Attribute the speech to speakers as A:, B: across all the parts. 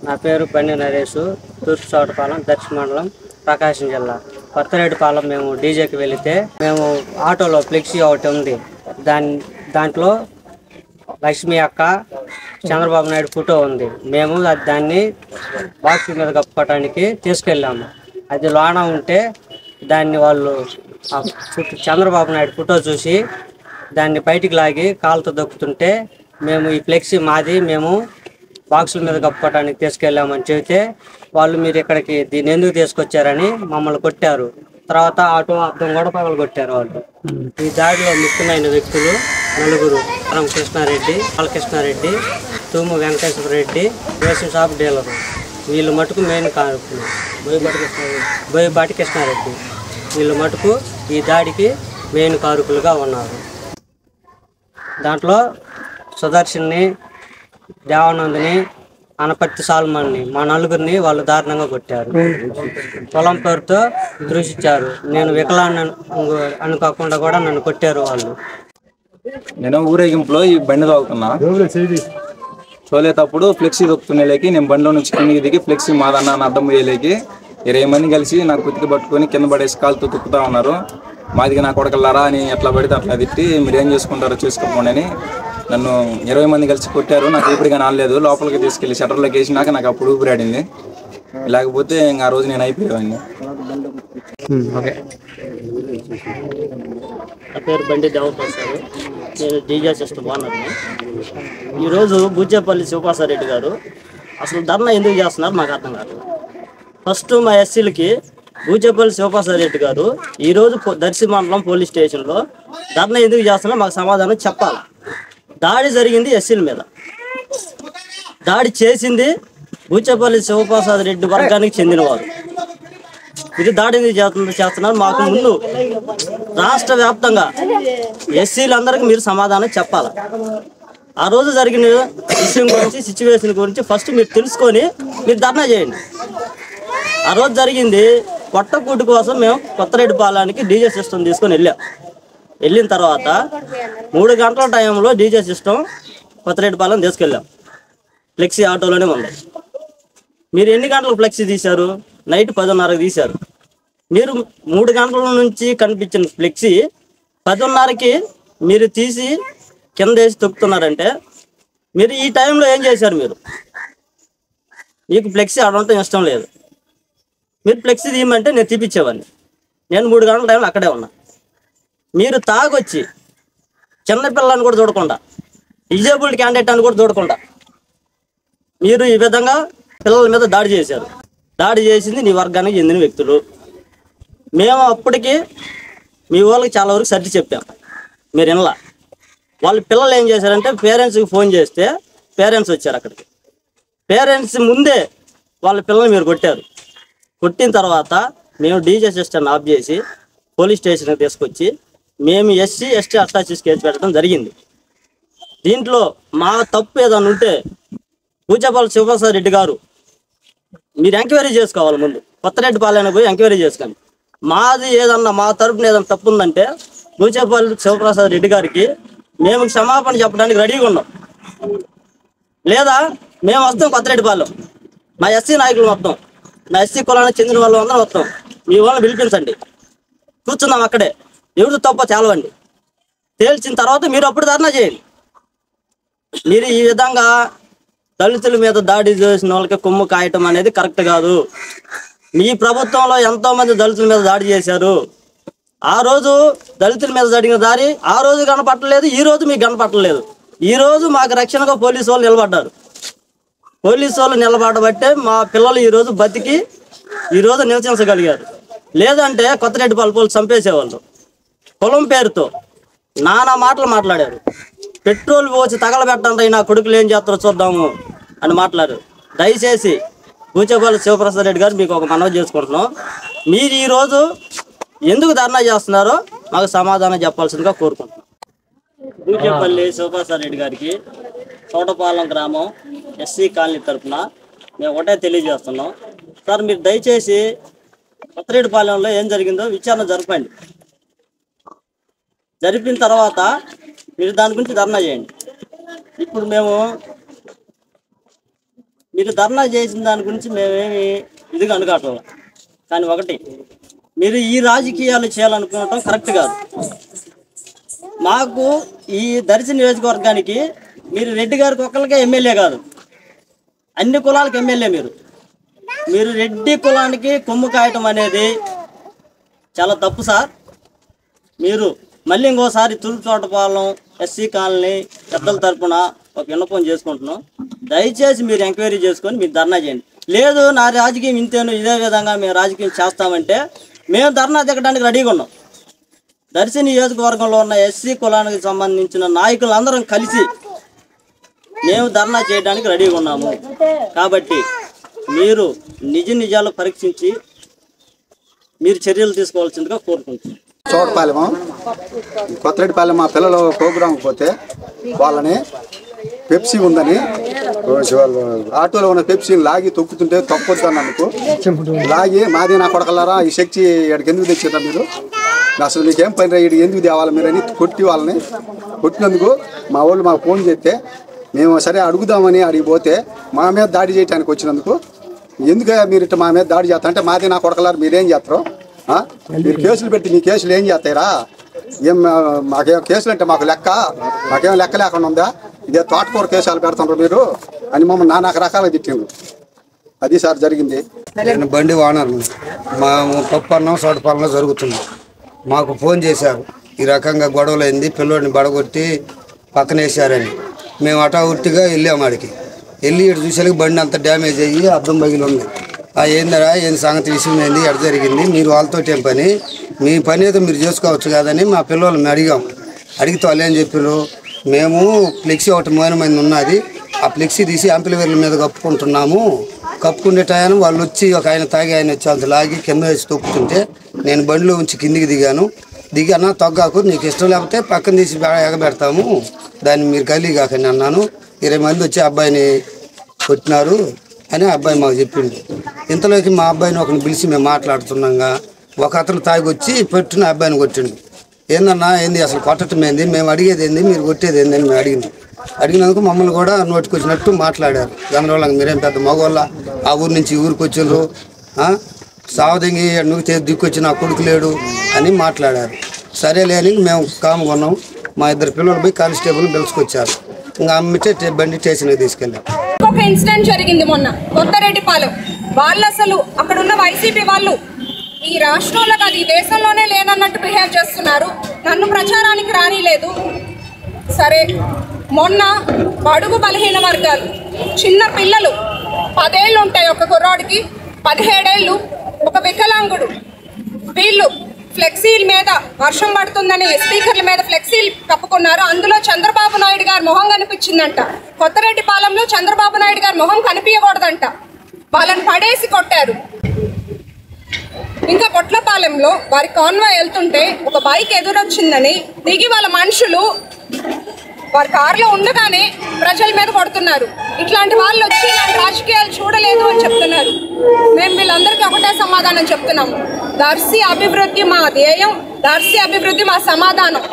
A: నా పేరు బండి నరేష్, తూర్పు చోటపాలెం, దర్శి మండలం, ప్రకాశం జిల్లా. కొత్తరేడుపాలెం మేము డీజేకి వెళితే మేము ఆటోలో ఫ్లెక్సీ ఒకటి ఉంది. దాంట్లో లక్ష్మి అక్క, చంద్రబాబు నాయుడు ఫోటో ఉంది. మేము దాన్ని బాక్స్ మీద కప్పుకోవడానికి తీసుకెళ్ళాము. అది లోన ఉంటే దాన్ని వాళ్ళు చంద్రబాబు నాయుడు ఫోటో చూసి దాన్ని బయటికి లాగి కాలుతో దొక్కుతుంటే మేము ఈ ఫ్లెక్సీ మాది, మేము బాక్సుల మీద కప్పుకోవడానికి తీసుకెళ్ళామని చెబితే వాళ్ళు మీరు ఇక్కడికి దీన్ని ఎందుకు తీసుకొచ్చారని మమ్మల్ని కొట్టారు. తర్వాత ఆటో అద్దం కూడా పగలగొట్టారు వాళ్ళు. ఈ దాడిలో ముఖ్యమైన వ్యక్తులు నలుగురు: Krishnareddy, Balakrishnareddy, Thumu Venkateswara Reddy, ration shop dealer. వీళ్ళు మటుకు మెయిన్ కారకులు. బోయపాటి కృష్ణారెడ్డి వీళ్ళు మటుకు ఈ దాడికి మెయిన్ కారకులుగా ఉన్నారు. దాంట్లో సుదర్శన్ని, దేవానందని, అనపర్తి సాల్మన్ని, మా నలుగురిని వాళ్ళు దారుణంగా కొట్టారు. పొలం పేరుతో దూషించారు. నేను వికలాంగు అనుకోకుండా కూడా నన్ను కొట్టారు వాళ్ళు.
B: నేను ఊరేగింపులో ఈ బండి తోలుతున్నా. తోలేటప్పుడు ఫ్లెక్సీ దొక్కుతుండేలేకి నేను బండిలో నుంచి కిందికి దిగి ఫ్లెక్సీ మాదన్న అని అడ్డం పోయేలేకి 20 మంది కలిసి నాకు కుతికి పట్టుకొని కింద పడేసి కాలుతో తొక్కుతా ఉన్నారు. మాదిగా నా కొడకల్లారా అని ఎట్లా పడితే అట్లా తిట్టి మీరు ఏం చేసుకుంటారో చేసుకోండి అని నన్ను 20 మంది కలిసి కొట్టారు. నాకు ఊపిరిగా నానలేదు. లోపలికి తీసుకెళ్ళి షట్టర్లోకి వేసినాక నాకు అప్పుడు ఊపిరాడింది. లేకపోతే ఇంకా ఆ రోజు నేను అయిపోయేవాడిని.
C: నా పేరు బండి దేవప్రసాద్, నేను డీజే సిస్టమ్ ఓనర్ని. ఈరోజు బుజ్జేపల్లి శివప్రసాద్ గారు అసలు ధర్నా ఎందుకు చేస్తున్నారు మాకు అర్థం కాదు. ఫస్ట్ మా ఎస్సీలకి బుజ్జేపల్లి శివప్రసాద్ గారు ఈరోజు దర్శి మండలం పోలీస్ స్టేషన్లో ధర్నా ఎందుకు చేస్తున్నా మాకు సమాధానం చెప్పాలి. దాడి జరిగింది ఎస్సీల మీద. దాడి చేసింది బుజ్జేపల్లి శివప్రసాద్ రెడ్డి వర్గానికి చెందినవారు. ఇది దాడి చేస్తున్నారు. మాకు ముందు రాష్ట్ర వ్యాప్తంగా ఎస్సీలందరికీ మీరు సమాధానం చెప్పాలి. ఆ రోజు జరిగిన విషయం గురించి, సిచ్యువేషన్ గురించి ఫస్ట్ మీరు తెలుసుకొని మీరు ధర్నా చేయండి. ఆ రోజు జరిగింది పొట్టకూటి కోసం మేము కొత్తరేడుపాలెంకి డీజే సిస్టమ్ తీసుకొని వెళ్ళిన తర్వాత 3 గంటల టైంలో డీజే సిస్టమ్ కొత్తరేడుపాలెం తీసుకెళ్ళాం. ఫ్లెక్సీ ఆటోలోనే ఉంది. మీరు ఎన్ని గంటలకు ఫ్లెక్సీ తీశారు? నైట్ 10:30కి తీశారు. మీరు 3 గంటల నుంచి కనిపించిన ఫ్లెక్సీ 10:30కి మీరు తీసి కింద వేసి తొక్కుతున్నారంటే మీరు ఈ టైంలో ఏం చేశారు? మీకు ఫ్లెక్సీ ఆడటం ఇష్టం లేదు. మీరు ఫ్లెక్సీ తీయమంటే నేను తీపిచ్చేవాడిని. నేను 3 గంటల టైంలో అక్కడే ఉన్నా. మీరు తాగొచ్చి చిన్నపిల్లని కూడా చూడకుండా, డిజేబుల్డ్ క్యాండిడేట్ అని కూడా చూడకుండా మీరు ఈ విధంగా పిల్లల మీద దాడి చేశారు. దాడి చేసింది నీ వర్గానికి చెందిన వ్యక్తులు. మేము అప్పటికి మీ వాళ్ళకి చాలా వరకు సర్ది చెప్పాం. మీరు వినలా. వాళ్ళ పిల్లలు ఏం చేశారంటే పేరెంట్స్కి ఫోన్ చేస్తే పేరెంట్స్ వచ్చారు. అక్కడికి పేరెంట్స్ ముందే వాళ్ళ పిల్లల్ని మీరు కొట్టారు. కొట్టిన తర్వాత మేము డీజే సిస్టమ్ ఆఫ్ చేసి పోలీస్ స్టేషన్కి తీసుకొచ్చి మేము ఎస్సీ ఎస్టీ అట్రాసిటీస్ కేసు పెట్టడం జరిగింది. దీంట్లో మా తప్పు ఏదైనా ఉంటే బుజ్జేపల్లి శివప్రసాద్ రెడ్డి గారు మీరు ఎంక్వైరీ చేసుకోవాలి. ముందు కొత్తరేడుపాలెంకి పోయి ఎంక్వైరీ చేసుకోండి. మాది ఏదన్నా మా తరపున ఏదైనా తప్పు ఉందంటే బుజ్జేపల్లి శివప్రసాద్ రెడ్డి గారికి మేము క్షమాపణ చెప్పడానికి రెడీగా ఉన్నాం. లేదా మేము వస్తాం కొత్తరేడుపాలెం, మా ఎస్సీ నాయకులు మొత్తం, మా ఎస్సీ కులానికి చెందిన వాళ్ళు అందరూ వస్తాం. మీ వాళ్ళని పిలిపించండి, కూర్చున్నాం అక్కడే. ఎవరు తప్ప తేలవండి. తేల్చిన తర్వాత మీరు అప్పుడు ధర్నా చేయండి. మీరు ఈ విధంగా దళితుల మీద దాడి చేసిన వాళ్ళకి కొమ్ము కాయటం అనేది కరెక్ట్ కాదు. మీ ప్రభుత్వంలో ఎంతోమంది దళితుల మీద దాడి చేశారు. ఆ రోజు దళితుల మీద జరిగిన దాడి ఆ రోజు కనపట్టలేదు, ఈ రోజు మీకు కనపట్టలేదు. ఈ రోజు మాకు రక్షణగా పోలీసు వాళ్ళు నిలబడ్డారు. పోలీసు వాళ్ళు నిలబడబట్టే మా పిల్లలు ఈరోజు బతికి ఈరోజు నివసించగలిగారు. లేదంటే కొత్తరేడుపాలెం పోలీసు చంపేసేవాళ్ళు. కులం పేరుతో నానా మాటలు మాట్లాడారు. పెట్రోల్ పోసి తగలబెట్టండి, నా కొడుకులు ఏం చేస్తారో చూద్దాము అని మాట్లాడారు. దయచేసి బుజ్జేపల్లి శివప్రసాద్ రెడ్డి గారు మీకు ఒక మనవి చేసుకుంటున్నాం. మీరు ఈరోజు ఎందుకు ధర్నా చేస్తున్నారో మాకు సమాధానం చెప్పాల్సిందిగా కోరుకుంటున్నాం. బుజ్జేపల్లి శివప్రసాద్ రెడ్డి గారికి చోటపాలెం గ్రామం ఎస్సీ కాలనీ తరఫున మేము ఒకటే తెలియజేస్తున్నాం. సార్, మీరు దయచేసి కొత్తరేడుపాలెంలో ఏం జరిగిందో విచారణ జరపండి. జరిపిన తర్వాత మీరు దాని గురించి ధర్నా చేయండి. ఇప్పుడు మేము మీరు ధర్నా చేసిన దాని గురించి మేమేమి ఇదిగా అనుకోవట్లేదు. కానీ ఒకటి, మీరు ఈ రాజకీయాలు చేయాలనుకోవటం కరెక్ట్ కాదు. మాకు ఈ దర్శి నియోజకవర్గానికి మీరు రెడ్డి గారికి ఒక్కరికే ఎమ్మెల్యే కాదు, అన్ని కులాలకు ఎమ్మెల్యే. మీరు రెడ్డి కులానికి కొమ్ము కాయటం అనేది చాలా తప్పు సార్. మీరు మళ్ళీ ఇంకోసారి తూర్పుతోటపాలెం ఎస్సీ కాలనీ పెద్దల తరఫున ఒక విన్నపం చేసుకుంటున్నాం. దయచేసి మీరు ఎంక్వైరీ చేసుకొని మీరు ధర్నా చేయండి. లేదు నా రాజకీయం ఇంతేను, ఇదే విధంగా మేము రాజకీయం చేస్తామంటే మేము ధర్నా దిగడానికి రెడీగా ఉన్నాం. దర్శి నియోజకవర్గంలో ఉన్న ఎస్సీ కులానికి సంబంధించిన నాయకులందరం కలిసి మేము ధర్నా చేయడానికి రెడీగా ఉన్నాము. కాబట్టి మీరు నిజాలు పరీక్షించి మీరు చర్యలు తీసుకోవాల్సిందిగా కోరుకుంటున్నాం.
D: చోటపాలెం కొత్తరెడ్డిపాలెం మా పిల్లలు ప్రోగ్రాంకి పోతే వాళ్ళని పెప్సీ ఉందని ఆటోలో ఉన్న పెప్సీని లాగి తొక్కుతుంటే తొక్కొద్దు అన్నందుకు లాగి మాది నా కొడకలారా ఈ శక్తి ఇక్కడికి ఎందుకు తెచ్చారా మీరు, అసలు మీకేం పని రా ఇక్కడికి ఎందుకు తేవాలి మీరు అని కొట్టి వాళ్ళని కొట్టినందుకు మా వాళ్ళు మాకు ఫోన్ చేస్తే మేము సరే అడుగుదామని అడిగి పోతే మా మీద దాడి చేయడానికి వచ్చినందుకు ఎందుకు మీరు ఇట్లా మా మీద దాడి చేస్తా అంటే మాది నా కొడకలారు మీరేం చేస్తారు, మీరు కేసులు పెట్టి మీ కేసులు ఏం చేస్తారా, ఏం మాకేం కేసులు అంటే మాకు మాకేం లెక్క లేకుండా ఉందా, ఇదే తోటకూర కేసులు పెడుతున్నారు మీరు అని మమ్మల్ని నానా రకాలుగా తిట్టిండ్రు. అది సార్ జరిగింది.
E: నేను బండి ఓనర్, మా పప్పన్నం చోటపాలెంలో జరుగుతుంది. మాకు ఫోన్ చేశారు ఈ రకంగా గొడవలు అయింది, పిల్లోడిని బడగొట్టి పక్కన వేసారని. మేము ఉట్టిగా వెళ్ళాము ఆడికి. వెళ్ళి ఇటు చూసేకి బండి అంత డ్యామేజ్ అయ్యి అద్దం బగిలి ఉంది. ఏందరా ఏం సంగతి విషయం ఏంది ఎడ జరిగింది, మీరు వాళ్ళతో ఏం పని, మీ పని ఏదో మీరు చేసుకోవచ్చు కాదని మా పిల్లల్ని అడిగాం. అడిగితే వాళ్ళు ఏం చెప్పారు, మేము ఫ్లెక్సీ ఒకటి మోనమైంది ఉన్నది, ఆ ఫ్లెక్సీ తీసి యాంపిల్వేర్ల మీద కప్పుకుంటున్నాము. కప్పుకునే టైం వాళ్ళు వచ్చి ఒక ఆయన తాగి ఆయన వచ్చి అంత లాగి కింద వేసి తొక్కుతుంటే నేను బండిలో ఉంచి కిందికి దిగాను. దిగి అన్న తొగ్గాకు, నీకు ఇష్టం లేకపోతే పక్కన తీసి ఎగబెడతాము, దాన్ని మీరు కలిగి కాకండి అన్నాను. 20 మంది వచ్చి అబ్బాయిని కొట్టినారు అని అబ్బాయి మాకు చెప్పిండు. ఇంతలోకి మా అబ్బాయిని ఒకరిని పిలిచి మేము మాట్లాడుతున్నాగా ఒక అతను తాగి వచ్చి పెట్టిన అబ్బాయిని కొట్టిండు. ఏందన్నా ఏంది అసలు కొట్టడం ఏంది, మేము అడిగేది ఏంది, మీరు కొట్టేది ఏంది అని మేము అడిగినందుకు మమ్మల్ని కూడా నోటికి వచ్చినట్టు మాట్లాడారు. గందరగోళంగా మీరేం పెద్ద మగవాళ్ళ ఆ ఊరు నుంచి ఊరికి వచ్చిండ్రు, సావదంగి నువ్వు దిక్కొచ్చి నా కొడుకు లేడు అని మాట్లాడారు. సరేలే అని మేము కామ్గా ఉన్నాం. మా 2 పిల్లలు పోయి కానిస్టేబుల్ పిలుచుకొచ్చారు. ఇంకా అమ్మితే బండి స్టేషన్కి తీసుకెళ్ళాం.
F: ఒక ఇన్సిడెంట్ జరిగింది మొన్న కొత్తరెడ్డిపాలెం. వాళ్ళు అసలు అక్కడ ఉన్న వైసీపీ వాళ్ళు ఈ రాష్ట్రంలో కాదు ఈ దేశంలోనే లేదన్నట్టు బిహేవ్ చేస్తున్నారు. నన్ను ప్రచారానికి రానిలేదు. సరే మొన్న బడుగు బలహీన వర్గాలు చిన్న పిల్లలు 10 ఏళ్ళు ఉంటాయి ఒక కుర్రాడికి, 17 ఏళ్ళు ఒక వికలాంగుడు, వీళ్ళు ఫ్లెక్సీల మీద వర్షం పడుతుందని స్పీకర్ల మీద ఫ్లెక్సీలు కప్పుకున్నారు. అందులో చంద్రబాబు నాయుడు గారి మొహం కనిపించిందంట. కొత్తరెడ్డిపాలెంలో చంద్రబాబు నాయుడు గారి మొహం కనిపించకూడదంట. వాళ్ళని పడేసి కొట్టారు. ఇంకా కొట్లపాలెంలో వారి కాన్వాయ్ వెళ్తుంటే ఒక బైక్ ఎదురొచ్చిందని దిగి వాళ్ళ మనుషులు వారి కారులో ఉండగానే ప్రజల మీద కొడుతున్నారు. ఇట్లాంటి వాళ్ళు వచ్చి ఇలాంటి రాజకీయాలు చూడలేదు అని చెప్తున్నారు. మేము వీళ్ళందరికీ ఒకటే సమాధానం చెప్తున్నాము, దర్శి అభివృద్ధి మా ధ్యేయం, దర్శి అభివృద్ధి మా సమాధానం.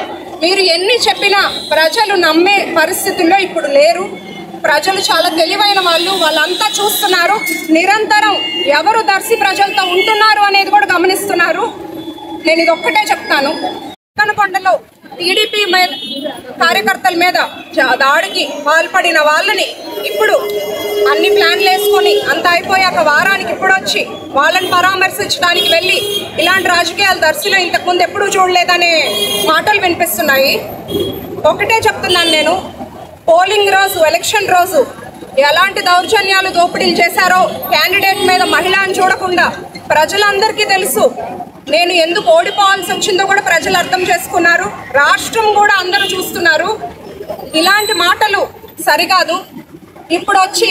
F: మీరు ఎన్ని చెప్పినా ప్రజలు నమ్మే పరిస్థితుల్లో ఇప్పుడు లేరు. ప్రజలు చాలా తెలివైన వాళ్ళు, వాళ్ళంతా చూస్తున్నారు. నిరంతరం ఎవరు దర్శి ప్రజలతో ఉంటున్నారు అనేది కూడా గమనిస్తున్నారు. నేను ఇది ఒక్కటే చెప్తాను, కనకొండలో టీడీపీ కార్యకర్తల మీద దాడికి పాల్పడిన వాళ్ళని ఇప్పుడు అన్ని ప్లాన్లు వేసుకొని అంత అయిపోయాక వారానికి ఇప్పుడు వచ్చి వాళ్ళని పరామర్శించడానికి వెళ్ళి ఇలాంటి రాజకీయాలు దర్శిలో ఇంతకుముందు ఎప్పుడూ చూడలేదనే మాటలు వినిపిస్తున్నాయి. ఒకటే చెప్తున్నాను నేను, పోలింగ్ రోజు ఎలక్షన్ రోజు ఎలాంటి దౌర్జన్యాలు దోపిడీలు చేశారో క్యాండిడేట్ మీద మహిళను చూడకుండా ప్రజలందరికీ తెలుసు. నేను ఎందుకు ఓడిపోవాల్సి వచ్చిందో కూడా ప్రజలు అర్థం చేసుకున్నారు. రాష్ట్రం కూడా అందరూ చూస్తున్నారు. ఇలాంటి మాటలు సరికాదు. ఇప్పుడు వచ్చి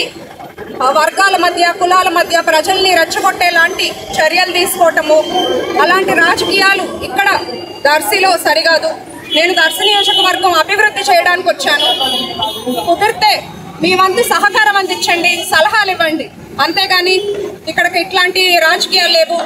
F: వర్గాల మధ్య కులాల మధ్య ప్రజల్ని రెచ్చగొట్టేలాంటి చర్యలు తీసుకోవటము, అలాంటి రాజకీయాలు ఇక్కడ దర్శిలో సరికాదు. నేను దర్శి నియోజకవర్గం అభివృద్ధి చేయడానికి వచ్చాను. కుదిరితే మీ వంతు సహకారం అందించండి, సలహాలు ఇవ్వండి. అంతేగాని ఇక్కడికి ఇట్లాంటి రాజకీయాలు లేవు,